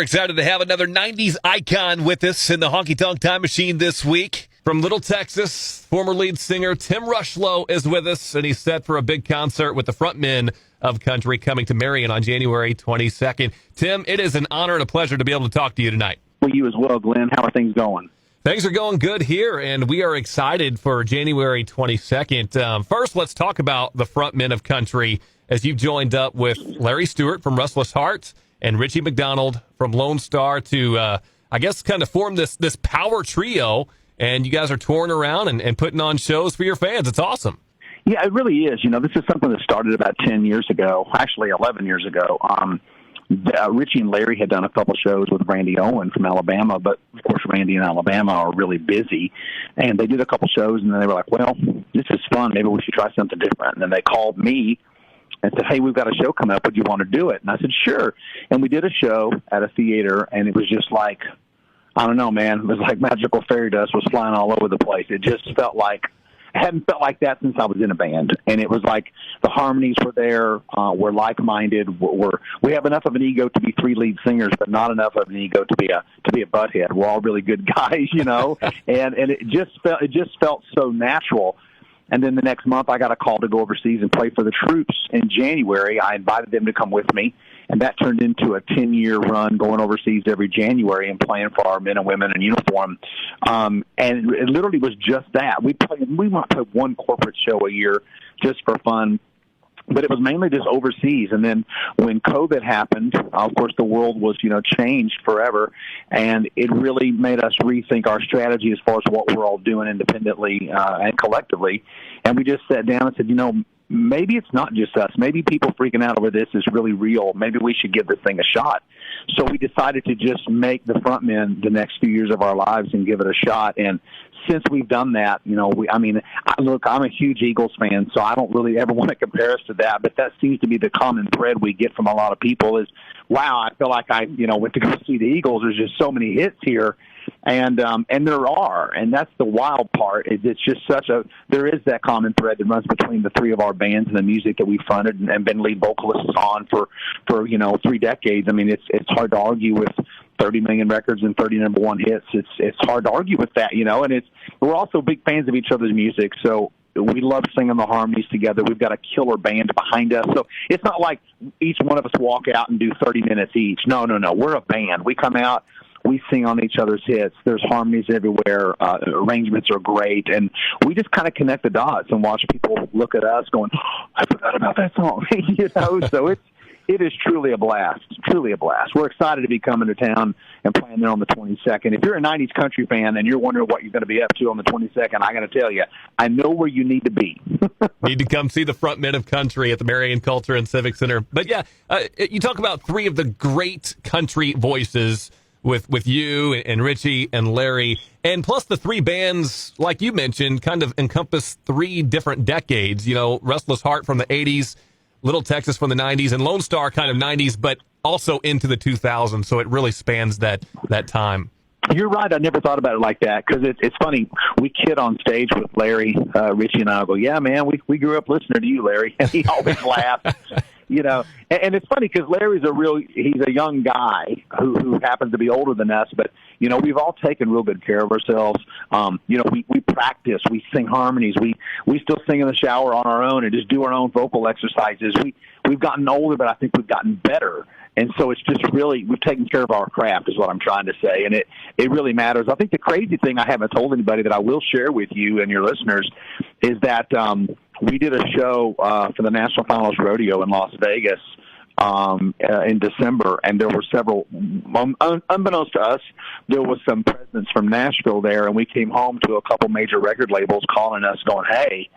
Excited to have another 90s icon with us in the Honky Tonk Time Machine this week. From Little Texas, former lead singer Tim Rushlow is with us, and he's set for a big concert with the frontmen of country coming to Marion on January 22nd. Tim, it is an honor and a pleasure to be able to talk to you tonight. Well, you as well, Glenn. How are things going? Things are going good here, and we are excited for January 22nd. First, let's talk about the frontmen of country as you've joined up with Larry Stewart from Restless Heart and Richie McDonald from Lone Star to, I guess, kind of form this power trio, and you guys are touring around and putting on shows for your fans. It's awesome. Yeah, it really is. You know, this is something that started about 10 years ago, actually 11 years ago. Richie and Larry had done a couple shows with Randy Owen from Alabama, but, of course, Randy and Alabama are really busy, and they did a couple shows, and then they were like, well, this is fun. Maybe we should try something different. And then they called me and said, hey, we've got a show coming up. Would you want to do it? And I said, sure. And we did a show at a theater, and it was just like, I don't know, man. It was like magical fairy dust was flying all over the place. It just felt like, I hadn't felt like that since I was in a band. And it was like the harmonies were there. We're like-minded. We have enough of an ego to be three lead singers, but not enough of an ego to be a butthead. We're all really good guys, you know. and it just felt so natural. And then the next month, I got a call to go overseas and play for the troops in January. I invited them to come with me, and that turned into a 10-year run going overseas every January and playing for our men and women in uniform. And it literally was just that. We might play one corporate show a year just for fun, but it was mainly just overseas. And then when COVID happened, of course, the world was, changed forever. And it really made us rethink our strategy as far as what we're all doing independently and collectively. And we just sat down and said, maybe it's not just us. Maybe people freaking out over this is really real. Maybe we should give this thing a shot. So we decided to just make the frontmen the next few years of our lives and give it a shot. And since we've done that, look, I'm a huge Eagles fan, so I don't really ever want to compare us to that. But that seems to be the common thread we get from a lot of people is, wow, I feel like I went to go see the Eagles. There's just so many hits here. And there are, and that's the wild part. It's just there is that common thread that runs between the three of our bands and the music that we fronted and been lead vocalists on for 3 decades. I mean, it's hard to argue with 30 million records and 30 number one hits. It's hard to argue with that, and we're also big fans of each other's music. So we love singing the harmonies together. We've got a killer band behind us. So it's not like each one of us walk out and do 30 minutes each. No. We're a band. We come out, we sing on each other's hits. There's harmonies everywhere. Arrangements are great. And we just kind of connect the dots and watch people look at us going, oh, I forgot about that song. So it is truly a blast. Truly a blast. We're excited to be coming to town and playing there on the 22nd. If you're a 90s country fan and you're wondering what you're going to be up to on the 22nd, I got to tell you, I know where you need to be. Need to come see the frontmen of country at the Marion Culture and Civic Center. But yeah, you talk about three of the great country voices with you and Richie and Larry, and plus the three bands, like you mentioned, kind of encompass three different decades. Restless Heart from the 80s, Little Texas from the 90s, and Lone Star kind of 90s, but also into the 2000s, so it really spans that time. You're right. I never thought about it like that because it's funny. We kid on stage with Larry, Richie, and I go, yeah, man, we grew up listening to you, Larry. And he always laughs. And it's funny because Larry's he's a young guy who happens to be older than us, but, we've all taken real good care of ourselves. We practice, we sing harmonies, we still sing in the shower on our own and just do our own vocal exercises. We've gotten older, but I think we've gotten better. And so it's just really, we've taken care of our craft is what I'm trying to say. And it really matters. I think the crazy thing I haven't told anybody that I will share with you and your listeners is that we did a show for the National Finals Rodeo in Las Vegas in December, and there were several, unbeknownst to us, there was some presidents from Nashville there, and we came home to a couple major record labels calling us going, hey,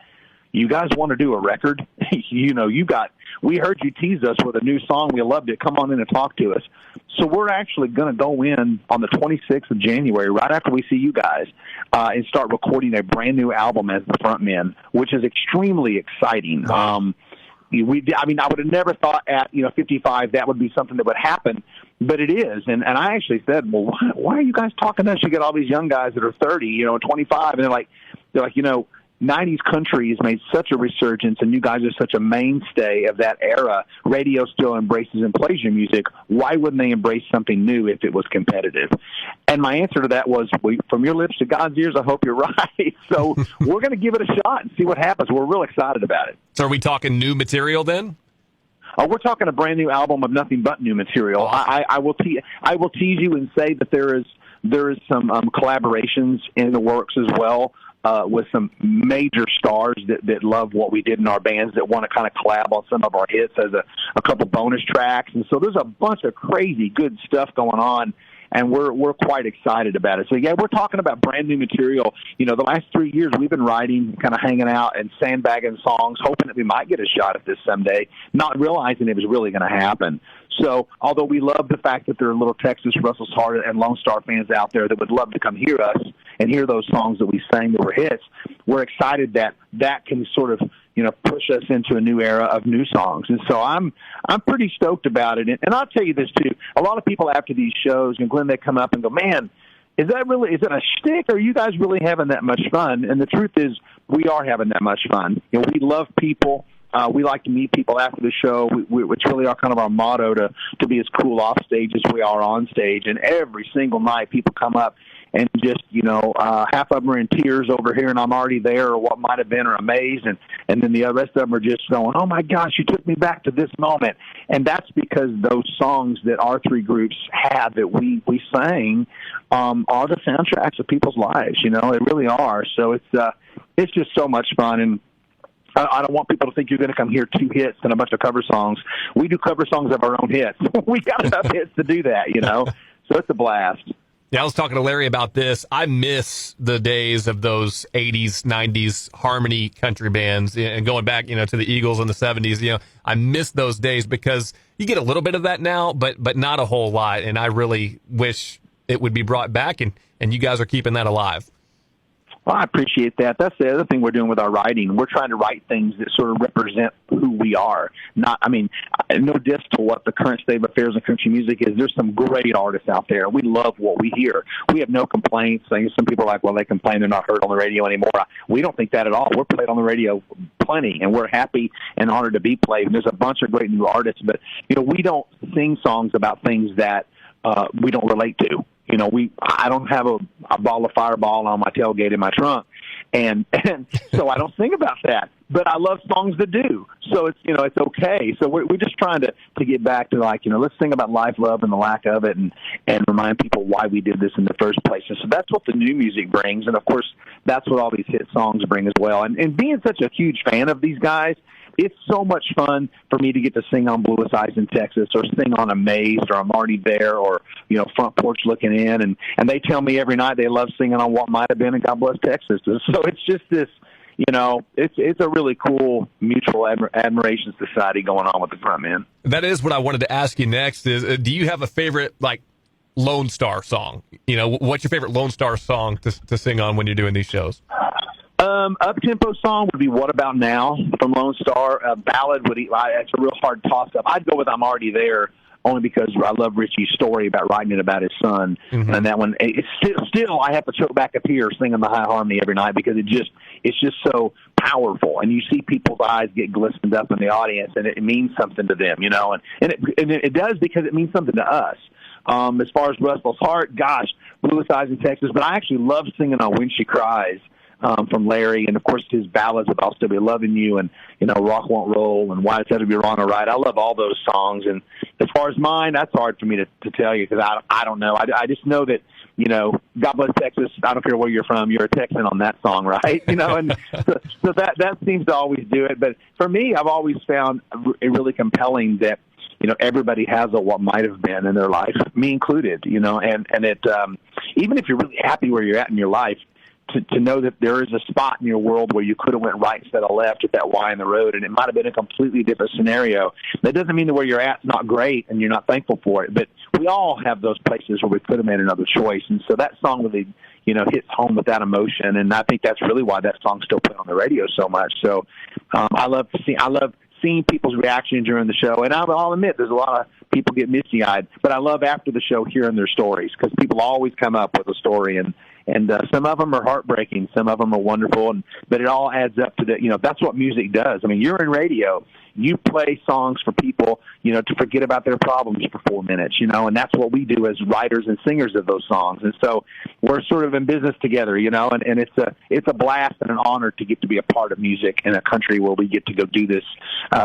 you guys want to do a record? We heard you tease us with a new song. We loved it. Come on in and talk to us. So we're actually going to go in on the 26th of January, right after we see you guys, and start recording a brand new album as the frontmen, which is extremely exciting. Wow. I would have never thought at 55 that would be something that would happen, but it is. And I actually said, well, why are you guys talking to us? You get all these young guys that are 30, 25, and they're like, 90s country has made such a resurgence, and you guys are such a mainstay of that era. Radio still embraces and plays your music. Why wouldn't they embrace something new if it was competitive? And my answer to that was, from your lips to God's ears, I hope you're right. So we're going to give it a shot and see what happens. We're real excited about it. So are we talking new material then? We're talking a brand new album of nothing but new material. I will tease you and say that there is some collaborations in the works as well with some major stars that love what we did in our bands that want to kind of collab on some of our hits as a couple bonus tracks. And so there's a bunch of crazy good stuff going on. And we're quite excited about it. So, yeah, we're talking about brand new material. You know, the last 3 years we've been writing, kind of hanging out and sandbagging songs, hoping that we might get a shot at this someday, not realizing it was really going to happen. So, although we love the fact that there are little Texas, Russell's Heart, and Lone Star fans out there that would love to come hear us and hear those songs that we sang that were hits, we're excited that that can sort of, you know, push us into a new era of new songs. And so I'm pretty stoked about it. And I'll tell you this, too. A lot of people after these shows, and Glenn, they come up and go, man, is it a shtick, or are you guys really having that much fun? And the truth is, we are having that much fun. You know, we love people. We like to meet people after the show. It's really kind of our motto to be as cool off stage as we are on stage. And every single night, people come up and just, you know, half of them are in tears over here, and I'm already there, or what might have been, or amazed, and then the rest of them are just going, oh my gosh, you took me back to this moment. And that's because those songs that our three groups had that we sang are the soundtracks of people's lives. You know, they really are. So it's just so much fun. And I don't want people to think you're going to come hear two hits and a bunch of cover songs. We do cover songs of our own hits. We got enough hits to do that, you know. So it's a blast. Yeah, I was talking to Larry about this. I miss the days of those 80s, 90s harmony country bands, and going back, you know, to the Eagles in the 70s. You know, I miss those days because you get a little bit of that now, but not a whole lot. And I really wish it would be brought back, and you guys are keeping that alive. Well, I appreciate that. That's the other thing we're doing with our writing. We're trying to write things that sort of represent who we are. No diss to what the current state of affairs in country music is. There's some great artists out there. We love what we hear. We have no complaints. Some people are like, well, they complain they're not heard on the radio anymore. We don't think that at all. We're played on the radio plenty, and we're happy and honored to be played. And there's a bunch of great new artists, but, you know, we don't sing songs about things that we don't relate to. You know, I don't have a ball of Fireball on my tailgate in my trunk, and so I don't sing about that. But I love songs that do. So it's, you know, it's okay. So we're just trying to get back to, like, you know, let's sing about life, love, and the lack of it, and remind people why we did this in the first place. And so that's what the new music brings, and of course that's what all these hit songs bring as well. And being such a huge fan of these guys, it's so much fun for me to get to sing on Bluest Eyes in Texas, or sing on Amazed, or I'm Already There, or, you know, Front Porch Looking In. And they tell me every night they love singing on What Might Have Been and God Bless Texas. So it's just this, you know, it's a really cool mutual admiration society going on with the front men. That is what I wanted to ask you next is, do you have a favorite, like, Lone Star song? You know, what's your favorite Lone Star song to sing on when you're doing these shows? Up-tempo song would be What About Now from Lone Star. Ballad would it's a real hard toss-up. I'd go with I'm Already There, only because I love Richie's story about writing it about his son. Mm-hmm. And that one, it's still I have to choke back up here singing the high harmony every night, because it's just so powerful. And you see people's eyes get glistened up in the audience, and it means something to them, you know. And it does, because it means something to us. As far as Rushlow Heart, gosh, Bluest Eyes in Texas. But I actually love singing on When She Cries. From Larry, and of course his ballads of I'll Still Be Loving You, and, you know, Rock Won't Roll, and Why It's Had to Be Wrong or Right. I love all those songs. And as far as mine, that's hard for me to tell you, because I don't know. I just know that, you know, God Bless Texas, I don't care where you're from, you're a Texan on that song, right? You know, and so that seems to always do it. But for me, I've always found it really compelling that, you know, everybody has a what might have been in their life, me included, you know, and it even if you're really happy where you're at in your life, to know that there is a spot in your world where you could have went right instead of left at that Y in the road, and it might have been a completely different scenario. That doesn't mean that where you're at's not great and you're not thankful for it, but we all have those places where we could have made another choice. And so that song really, you know, hits home with that emotion, and I think that's really why that song's still played on the radio so much. So I love seeing people's reaction during the show, and I'll admit there's a lot of people get misty-eyed, but I love after the show hearing their stories, because people always come up with a story, and And some of them are heartbreaking, some of them are wonderful, but it all adds up to that's what music does. I mean, you're in radio. You play songs for people, to forget about their problems for 4 minutes, and that's what we do as writers and singers of those songs. And so we're sort of in business together, and it's a blast and an honor to get to be a part of music in a country where we get to go do this,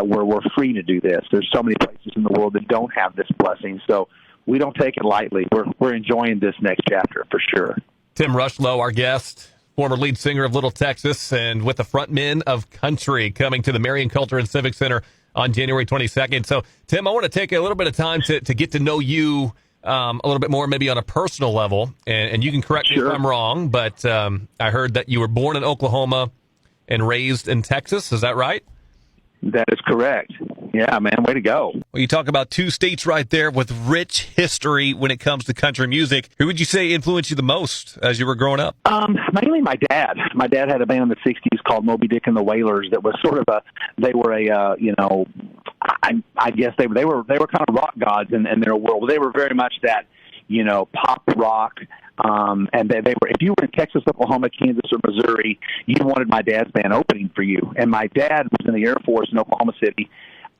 where we're free to do this. There's so many places in the world that don't have this blessing, so we don't take it lightly. We're enjoying this next chapter for sure. Tim Rushlow, our guest, former lead singer of Little Texas, and with the frontmen of country, coming to the Marion Culture and Civic Center on January 22nd. So, Tim, I want to take a little bit of time to get to know you a little bit more, maybe on a personal level, and you can correct me if I'm wrong, but I heard that you were born in Oklahoma and raised in Texas. Is that right? That is correct. Yeah, man, way to go. Well, you talk about two states right there with rich history when it comes to country music. Who would you say influenced you the most as you were growing up? Mainly my dad. My dad had a band in the 60s called Moby Dick and the Wailers that was sort of I guess they were kind of rock gods in their world. They were very much that, pop rock. And they were, if you were in Texas, Oklahoma, Kansas, or Missouri, you wanted my dad's band opening for you. And my dad was in the Air Force in Oklahoma City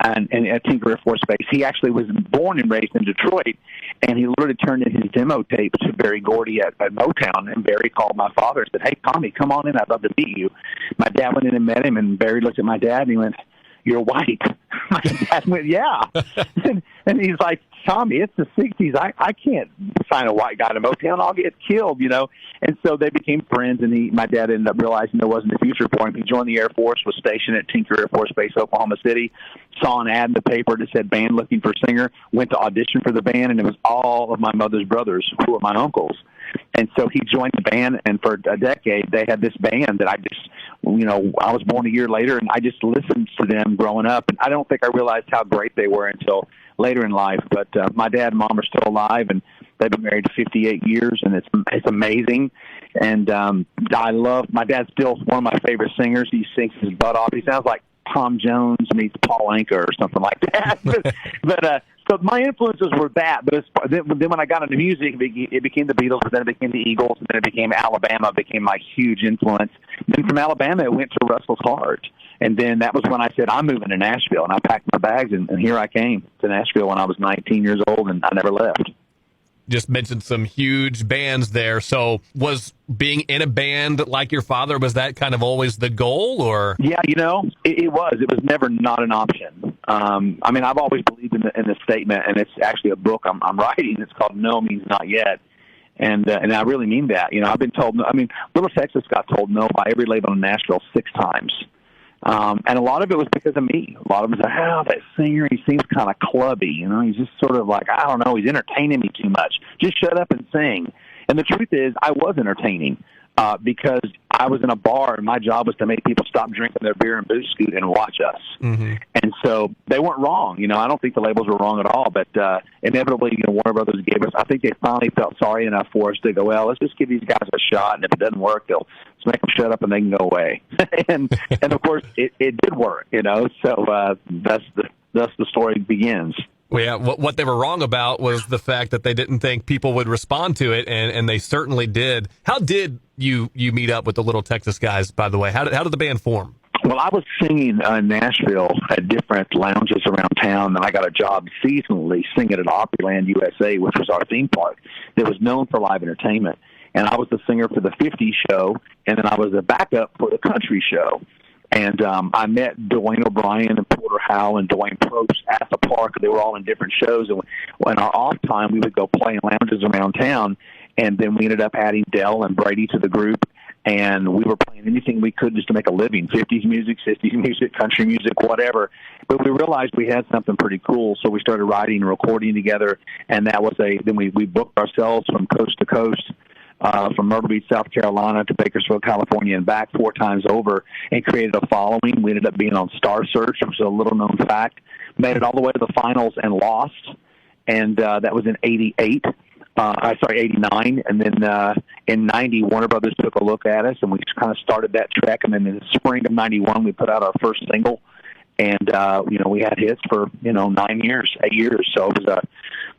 and at Tinker Air Force Base. He actually was born and raised in Detroit, and he literally turned in his demo tapes to Barry Gordy at Motown. And Barry called my father and said, "Hey, Tommy, come on in. I'd love to meet you." My dad went in and met him, and Barry looked at my dad and he went, "You're white." My dad went, "Yeah." and he's like, "Tommy, it's the 60s. I can't sign a white guy to Motown. I'll get killed, And so they became friends, and my dad ended up realizing there wasn't a future for him. He joined the Air Force, was stationed at Tinker Air Force Base, Oklahoma City, saw an ad in the paper that said band looking for singer, went to audition for the band, and it was all of my mother's brothers who were my uncles. And so he joined the band, and for a decade they had this band that I just, I was born a year later, and I just listened to them growing up, and I don't think I realized how great they were until later in life. But my dad and mom are still alive, and they've been married 58 years, and it's amazing. And I love, my dad's still one of my favorite singers. He sings his butt off. He sounds like Tom Jones meets Paul Anka or something like that. but so my influences were that. But then when I got into music, it became the Beatles, and then it became the Eagles, and then it became Alabama, became my huge influence. Then from Alabama, it went to Russell's Heart. And then that was when I said, I'm moving to Nashville. And I packed my bags, and here I came to Nashville when I was 19 years old, and I never left. Just mentioned some huge bands there. So was being in a band like your father, was that kind of always the goal, or? Yeah, it was. It was never not an option. I've always believed in the statement, and it's actually a book I'm writing. It's called No Means Not Yet. And I really mean that. I've been told, Little Texas got told no by every label in Nashville 6 times. And a lot of it was because of me. A lot of them said, that singer, he seems kind of clubby. He's just sort of like, I don't know, he's entertaining me too much. Just shut up and sing. And the truth is, I was entertaining because I was in a bar, and my job was to make people stop drinking their beer and booze scoot and watch us. Mm-hmm. And so they weren't wrong. I don't think the labels were wrong at all. But inevitably, Warner Brothers gave us, I think they finally felt sorry enough for us to go, well, let's just give these guys a shot, and if it doesn't work, they'll just make them shut up and they can go away. and of course, it did work, so that's the story begins. Well, yeah, what they were wrong about was the fact that they didn't think people would respond to it, and they certainly did. How did you meet up with the Little Texas guys, by the way? How did the band form? Well, I was singing in Nashville at different lounges around town, and I got a job seasonally singing at Opryland USA, which was our theme park that was known for live entertainment. And I was the singer for the 50s show, and then I was the backup for the country show. And I met Dwayne O'Brien and Porter Howell and Dwayne Probst at the park. They were all in different shows. And when our off time, we would go play in lounges around town. And then we ended up adding Dell and Brady to the group. And we were playing anything we could just to make a living, 50s music, 60s music, country music, whatever. But we realized we had something pretty cool, so we started writing and recording together. And that was then we booked ourselves from coast to coast. From Myrtle Beach, South Carolina to Bakersfield, California, and back 4 times over, and created a following. We ended up being on Star Search, which was a little-known fact. Made it all the way to the finals and lost, and that was in 89. And then in 90, Warner Brothers took a look at us, and we kind of started that trek. And then in the spring of 91, we put out our first single. And, we had hits for, 8 years. So it was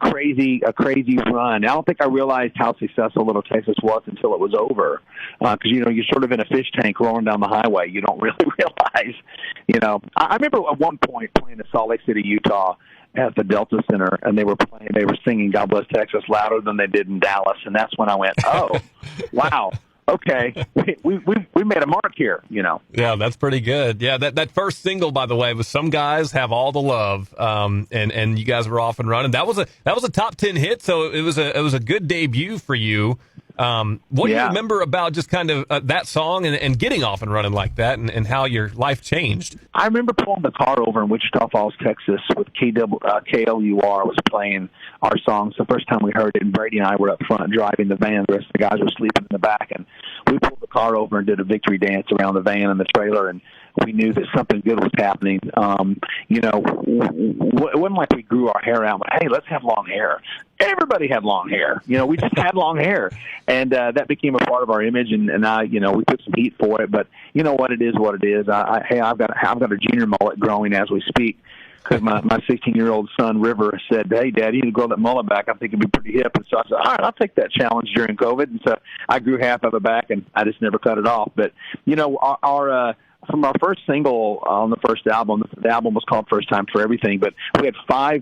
a crazy run. I don't think I realized how successful Little Texas was until it was over. Because, you're sort of in a fish tank rolling down the highway. You don't really realize, I remember at one point playing in Salt Lake City, Utah, at the Delta Center, and they were singing God Bless Texas louder than they did in Dallas. And that's when I went, oh, wow. Okay, we made a mark here, Yeah, that's pretty good. Yeah, that first single, by the way, was Some Guys Have All the Love, and you guys were off and running. That was a top 10 hit, so it was a good debut for you. What do you remember about just kind of that song and getting off and running like that, and how your life changed? I remember pulling the car over in Wichita Falls, Texas, with KLUR was playing our songs the first time we heard it, and Brady and I were up front driving the van. The rest of the guys were sleeping in the back, and we pulled the car over and did a victory dance around the van and the trailer, and we knew that something good was happening. It wasn't like we grew our hair out and went, hey, let's have long hair. Everybody had long hair. We just had long hair. And that became a part of our image, and we took some heat for it. But you know what? It is what it is. I've got a junior mullet growing as we speak, because my 16-year-old son, River, said, hey, Dad, you need to grow that mullet back. I think it'd be pretty hip. And so I said, all right, I'll take that challenge during COVID. And so I grew half of it back, and I just never cut it off. But, from our first single on the first album, the album was called First Time for Everything, but we had five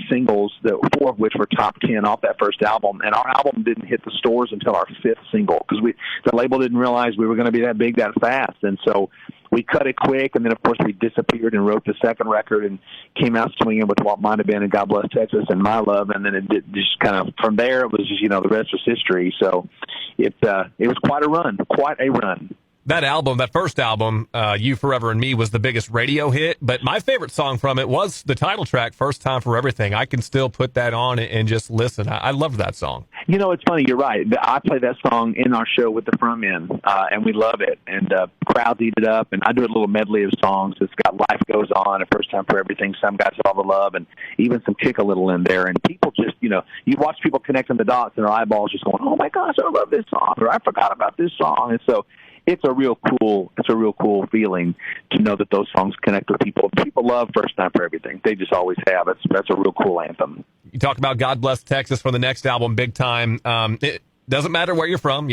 singles, four of which were top 10 off that first album, and our album didn't hit the stores until our fifth single, because the label didn't realize we were going to be that big that fast, and so we cut it quick, and then, of course, we disappeared and wrote the second record and came out swinging with what might have been and God Bless Texas and My Love, and then it just kind of, from there, it was just, the rest was history. So it was quite a run. That first album, You Forever and Me, was the biggest radio hit, but my favorite song from it was the title track, First Time for Everything. I can still put that on and just listen. I love that song. It's funny, you're right. I play that song in our show with the frontmen, and we love it, and crowds eat it up, and I do a little medley of songs. It's got Life Goes On, A First Time for Everything, Some Guys Have All the Love, and even some Kick a Little in there, and people just, you watch people connecting the dots, and their eyeballs just going, oh my gosh, I love this song, or I forgot about this song, and so it's a real cool feeling to know that those songs connect with people. People love First Time for Everything. They just always have. That's a real cool anthem. You talk about God Bless Texas for the next album, big time. It doesn't matter where you're from.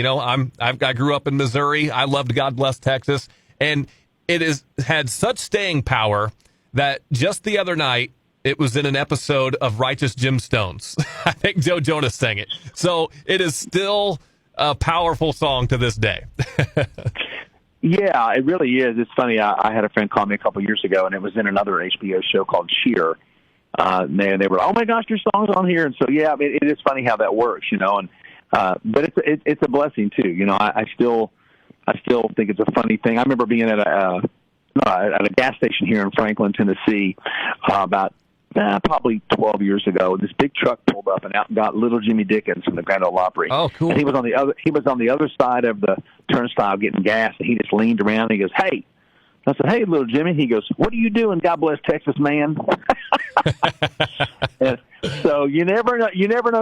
I grew up in Missouri. I loved God Bless Texas, and it has had such staying power that just the other night it was in an episode of Righteous Gemstones. I think Joe Jonas sang it. So it is still a powerful song to this day. Yeah, it really is. It's funny. I had a friend call me a couple years ago, and it was in another HBO show called Cheer. They were, oh my gosh, your song's on here. And so, yeah, I mean, it is funny how that works, and but it's a blessing too. I still think it's a funny thing. I remember being at a gas station here in Franklin, Tennessee, about probably 12 years ago. This big truck pulled up and out and got Little Jimmy Dickens from the Grand Ole Opry. Oh, cool. And he was on the other side of the turnstile getting gas, and he just leaned around and he goes, hey. I said, hey, Little Jimmy. He goes, what are you doing, God Bless Texas, man? And so you never know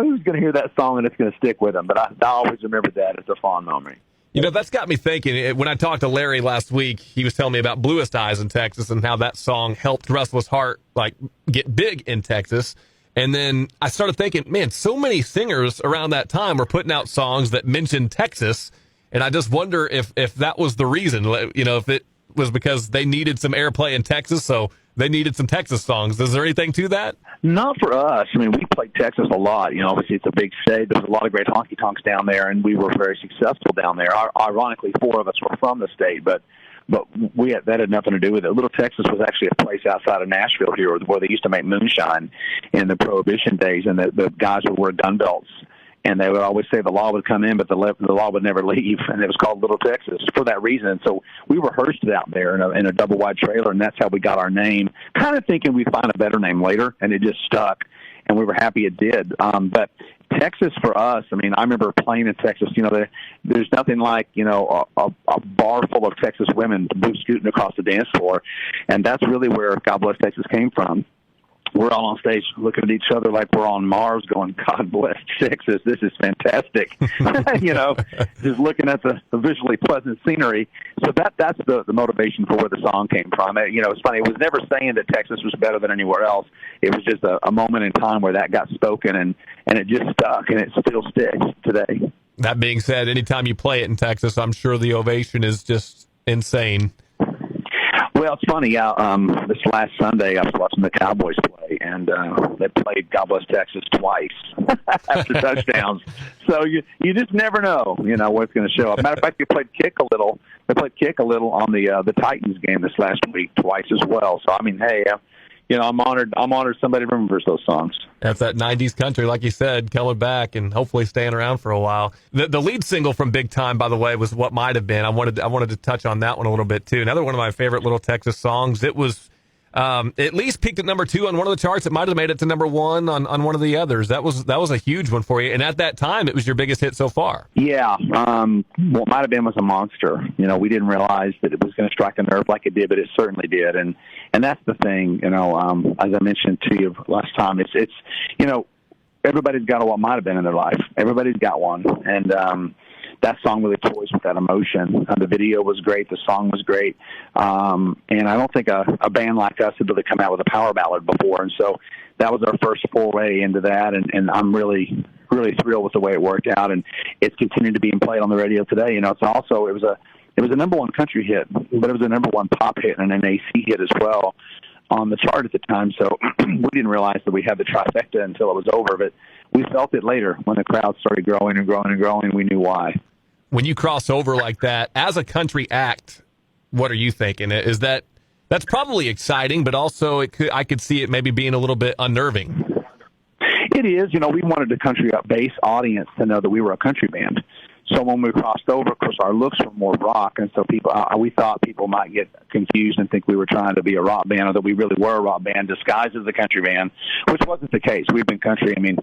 who's going to hear that song, and it's going to stick with them. But I always remember that. It's a fond memory. That's got me thinking. When I talked to Larry last week, he was telling me about Bluest Eyes in Texas and how that song helped Restless Heart get big in Texas. And then I started thinking, man, so many singers around that time were putting out songs that mentioned Texas, and I just wonder if that was the reason. If it was because they needed some airplay in Texas, so they needed some Texas songs. Is there anything to that? Not for us. I mean, we played Texas a lot. Obviously it's a big state. There's a lot of great honky tonks down there, and we were very successful down there. Ironically, four of us were from the state, but that had nothing to do with it. Little Texas was actually a place outside of Nashville here where they used to make moonshine in the Prohibition days, and the guys would wear gun belts. And they would always say the law would come in, but the law would never leave. And it was called Little Texas for that reason. And so we rehearsed it out there in a double-wide trailer, and that's how we got our name, kind of thinking we'd find a better name later, and it just stuck. And we were happy it did. But Texas for us, I mean, I remember playing in Texas. There's nothing like, a bar full of Texas women boot scooting across the dance floor. And that's really where God Bless Texas came from. we're all on stage looking at each other like we're on Mars going, God bless Texas. This is fantastic. Just looking at the visually pleasant scenery. So that's the motivation for where the song came from. It's funny. It was never saying that Texas was better than anywhere else. It was just a moment in time where that got spoken, and it just stuck, and it still sticks today. That being said, anytime you play it in Texas, I'm sure the ovation is just insane. Well, it's funny. This last Sunday, I was watching the Cowboys play, and they played God Bless Texas twice after touchdowns. So you just never know, what's going to show up. Matter of fact, they played kick a little. They played kick a little on the Titans game this last week twice as well. So I mean, hey, I'm honored. Somebody remembers those songs. That's that 90s country, like you said, coming back and hopefully staying around for a while. The lead single from Big Time, by the way, was What Might Have Been. I wanted to touch on that one a little bit, too. Another one of my favorite Little Texas songs. It was at least peaked at number 2 on one of the charts. It might have made it to number 1 on one of the others. That was a huge one for you. And at that time, it was your biggest hit so far. Yeah. What Might Have Been was a monster. We didn't realize that it was going to strike a nerve like it did, but it certainly did. And that's the thing, as I mentioned to you last time, it's everybody's got a What Might Have Been in their life. Everybody's got one. And that song really toys with that emotion. The video was great. The song was great. And I don't think a band like us had really come out with a power ballad before. And so that was our first foray into that. And I'm really, really thrilled with the way it worked out. And it's continued to be played on the radio today. It was a number 1 country hit, but it was a number 1 pop hit and an AC hit as well on the chart at the time. So we didn't realize that we had the trifecta until it was over, but we felt it later when the crowd started growing and growing and growing. We knew why. When you cross over like that as a country act, what are you thinking? Is that's probably exciting, but also I could see it maybe being a little bit unnerving. It is. We wanted the country base audience to know that we were a country band. So when we crossed over, of course, our looks were more rock, and so we thought people might get confused and think we were trying to be a rock band, or that we really were a rock band disguised as a country band, which wasn't the case. We've been country. I mean,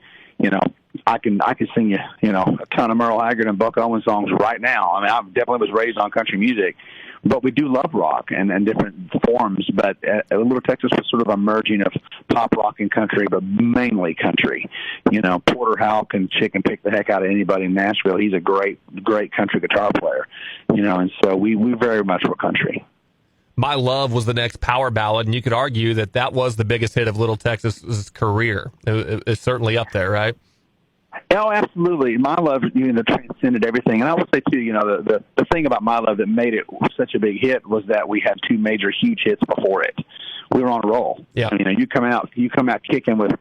I can sing you, a ton of Merle Haggard and Buck Owens songs right now. I mean, I definitely was raised on country music, but we do love rock and different forms. But Little Texas was sort of a merging of pop rock and country, but mainly country. Porter Howell can pick the heck out of anybody in Nashville. He's a great country guitar player, and so we very much were country. My Love was the next power ballad, and you could argue that was the biggest hit of Little Texas's career. It's certainly up there, right? Oh, absolutely. My Love, transcended everything. And I would say, too, the thing about My Love that made it such a big hit was that we had 2 major huge hits before it. We were on a roll. Yeah. You come out kicking with,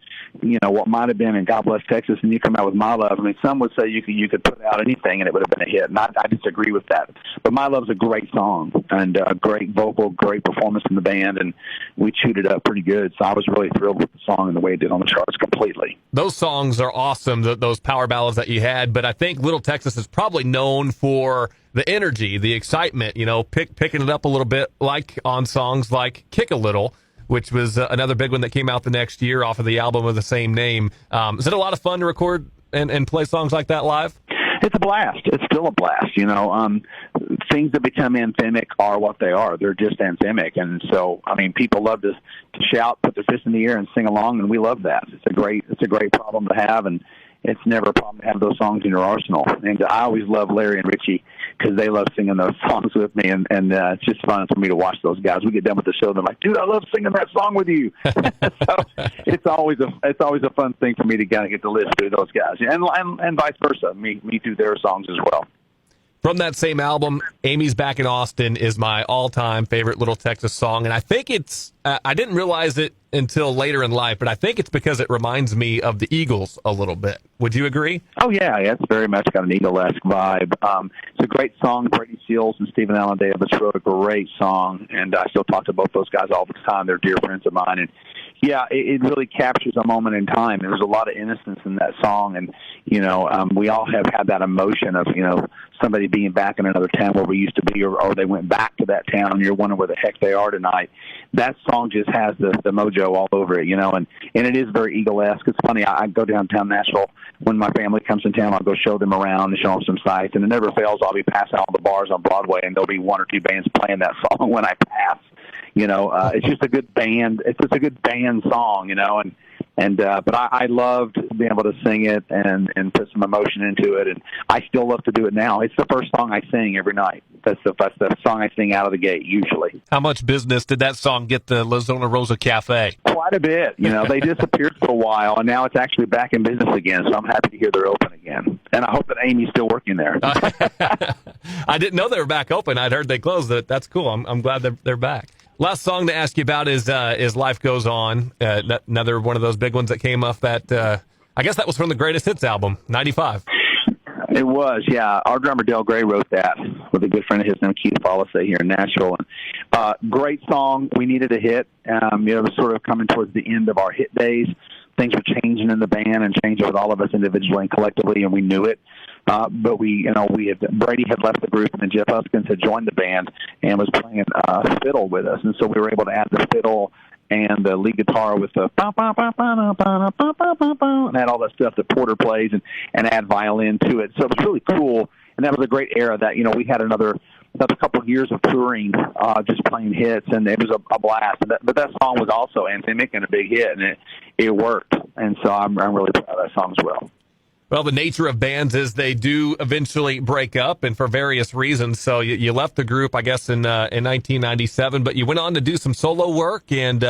What Might Have Been and God Bless Texas, and you come out with My Love. I mean, some would say you could put out anything and it would have been a hit, and I disagree with that. But My Love's a great song and a great vocal, great performance in the band, and we chewed it up pretty good. So I was really thrilled with the song and the way it did on the charts completely. Those songs are awesome, those power ballads that you had, but I think Little Texas is probably known for the energy, the excitement, picking it up a little bit, like on songs like Kick a Little, which was another big one that came out the next year off of the album of the same name. Is it a lot of fun to record and play songs like that live? It's a blast. It's still a blast. Things that become anthemic are what they are. They're just anthemic. And so, people love to shout, put their fist in the air and sing along, and we love that. It's a great problem to have, and it's never a problem to have those songs in your arsenal. And I always love Larry and Richie because they love singing those songs with me, and it's just fun for me to watch those guys. We get done with the show, and they're like, "Dude, I love singing that song with you." So it's always a fun thing for me to kind of get to listen to those guys, and vice versa. Me through their songs as well. From that same album, Amy's Back in Austin is my all-time favorite Little Texas song, and I think I didn't realize it until later in life, but I think it's because it reminds me of the Eagles a little bit. Would you agree? Oh, yeah, it's very much got an Eagle-esque vibe. It's a great song. Brady Seals and Stephen Allen Davis wrote a great song, and I still talk to both those guys all the time. They're dear friends of mine, and yeah, it really captures a moment in time. There's a lot of innocence in that song, and we all have had that emotion of somebody being back in another town where we used to be, or they went back to that town, and you're wondering where the heck they are tonight. That song just has the mojo all over it, and it is very Eagle-esque. It's funny, I go downtown Nashville when my family comes in town. I'll go show them around and show them some sights, and it never fails. I'll be passing all the bars on Broadway, and there'll be 1 or 2 bands playing that song when I pass. It's just a good band. It's just a good band song, but I loved being able to sing it and put some emotion into it, and I still love to do it now. It's the first song I sing every night. That's the song I sing out of the gate usually. How much business did that song get the La Zona Rosa Cafe? Quite a bit. They disappeared for a while, and now it's actually back in business again, so I'm happy to hear they're open again. And I hope that Amy's still working there. I didn't know they were back open. I'd heard they closed. That's cool. I'm glad they're back. Last song to ask you about is Life Goes On, another one of those big ones that came off that, I guess that was from the Greatest Hits album, 95. It was, yeah. Our drummer, Del Gray, wrote that with a good friend of his named Keith Follissey here in Nashville. And, great song. We needed a hit. It was sort of coming towards the end of our hit days. Things were changing in the band and changing with all of us individually and collectively, and we knew it. But Brady had left the group, and then Jeff Huskins had joined the band and was playing fiddle with us, and so we were able to add the fiddle and the lead guitar with the and add all that stuff that Porter plays and add violin to it. So it was really cool, and that was a great era. That we had another couple of years of touring, just playing hits, and it was a blast. But that song was also anthemic and a big hit, and it worked. And so I'm really proud of that song as well. Well, the nature of bands is they do eventually break up, and for various reasons. So you left the group, I guess, in 1997, but you went on to do some solo work, and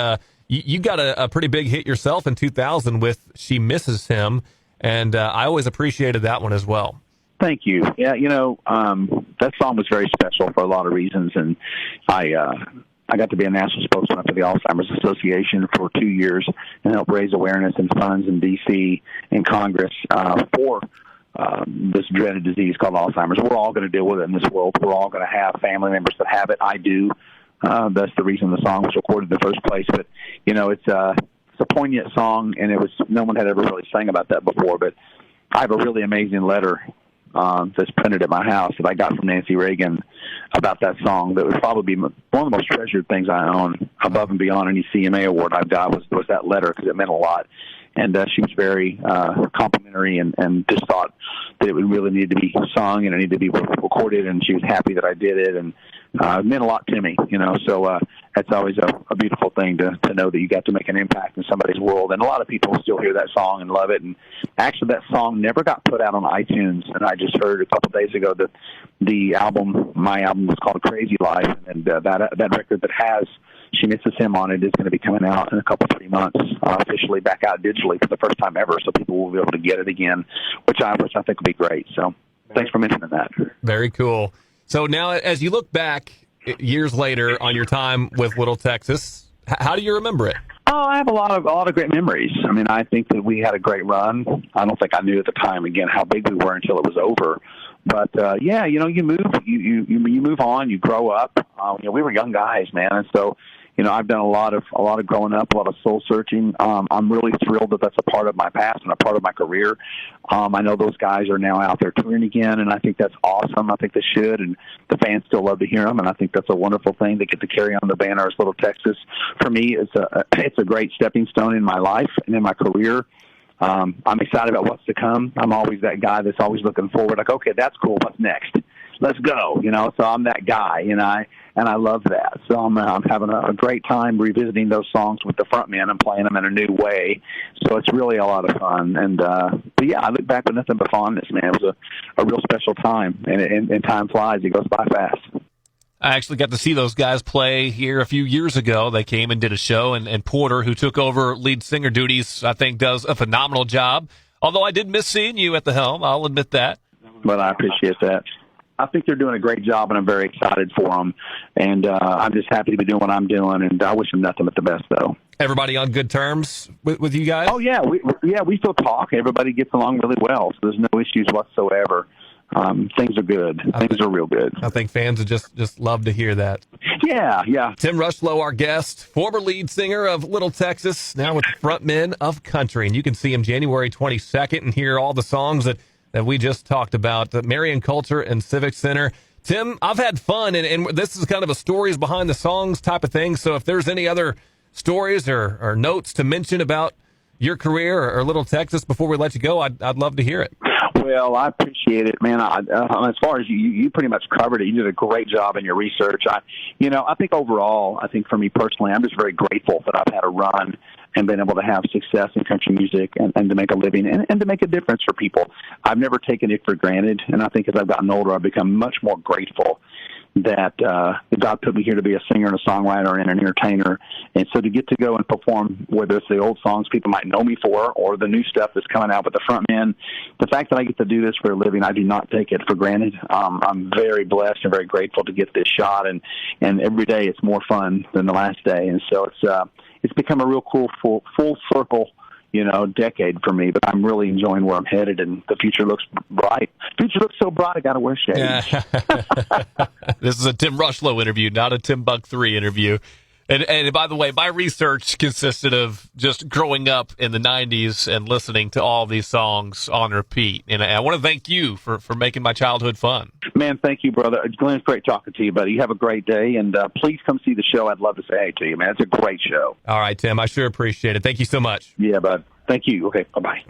you got a pretty big hit yourself in 2000 with She Misses Him, and I always appreciated that one as well. Thank you. Yeah, that song was very special for a lot of reasons, and I got to be a national spokesman for the Alzheimer's Association for 2 years and help raise awareness and funds in D.C. and Congress for this dreaded disease called Alzheimer's. We're all going to deal with it in this world. We're all going to have family members that have it. I do. That's the reason the song was recorded in the first place. But, it's a poignant song, and no one had ever really sang about that before. But I have a really amazing letter that's printed at my house that I got from Nancy Reagan about that song. That would probably be one of the most treasured things I own, above and beyond any CMA award I've got, was that letter, because it meant a lot. And she was very complimentary and just thought that it would really need to be sung and it needed to be recorded, and she was happy that I did it, and it meant a lot to me, so that's always a beautiful thing to know that you got to make an impact in somebody's world. And a lot of people still hear that song and love it. And actually that song never got put out on iTunes, and I just heard a couple of days ago that my album was called Crazy Life, and that record that has She Misses Him on it is going to be coming out in a couple, 3 months, officially back out digitally for the first time ever, so people will be able to get it again, which I think will be great. So thanks for mentioning that. Very cool. So now, as you look back years later on your time with Little Texas, how do you remember it? Oh, I have a lot of great memories. I mean, I think that we had a great run. I don't think I knew at the time, again, how big we were until it was over. But you move on, you grow up. We were young guys, man, and so I've done a lot of growing up, a lot of soul searching. I'm really thrilled that that's a part of my past and a part of my career. I know those guys are now out there touring again, and I think that's awesome. I think they should, and the fans still love to hear them, and I think that's a wonderful thing to get to carry on the banner as Little Texas. For me, it's a great stepping stone in my life and in my career. I'm excited about what's to come. I'm always that guy that's always looking forward. Like, okay, that's cool. What's next? Let's go. So I'm that guy, and I love that. So I'm having a great time revisiting those songs with the front men and playing them in a new way. So it's really a lot of fun. And but yeah, I look back with nothing but fondness, man. It was a real special time, and time flies. It goes by fast. I actually got to see those guys play here a few years ago. They came and did a show, and Porter, who took over lead singer duties, I think does a phenomenal job. Although I did miss seeing you at the helm, I'll admit that. Well, I appreciate that. I think they're doing a great job, and I'm very excited for them. And I'm just happy to be doing what I'm doing, and I wish them nothing but the best, though. Everybody on good terms with you guys? Oh, yeah. We still talk. Everybody gets along really well, so there's no issues whatsoever. Things are good. Things are real good. I think fans would just love to hear that. Yeah. Tim Rushlow, our guest, former lead singer of Little Texas, now with the frontmen of country. And you can see him January 22nd and hear all the songs that we just talked about, the Marion Culture and Civic Center. Tim, I've had fun, and this is kind of a stories behind the songs type of thing. So if there's any other stories or notes to mention about your career or Little Texas before we let you go, I'd love to hear it. Well, I appreciate it, man. As far as you pretty much covered it. You did a great job in your research. I think overall, I think for me personally, I'm just very grateful that I've had a run and been able to have success in country music and to make a living and to make a difference for people. I've never taken it for granted, and I think as I've gotten older, I've become much more grateful that God put me here to be a singer and a songwriter and an entertainer. And so to get to go and perform, whether it's the old songs people might know me for or the new stuff that's coming out with the front men, the fact that I get to do this for a living, I do not take it for granted. I'm very blessed and very grateful to get this shot, and every day it's more fun than the last day. And so it's become a real cool full circle decade for me, but I'm really enjoying where I'm headed, and the future looks bright. Future looks so bright, I got to wear shades. This is a Tim Rushlow interview, not a Tim Buck 3 interview. And by the way, my research consisted of just growing up in the 90s and listening to all these songs on repeat. And I want to thank you for making my childhood fun. Man, thank you, brother. Glenn, it's great talking to you, buddy. You have a great day, and please come see the show. I'd love to say hey to you, man. It's a great show. All right, Tim. I sure appreciate it. Thank you so much. Yeah, bud. Thank you. Okay, bye-bye.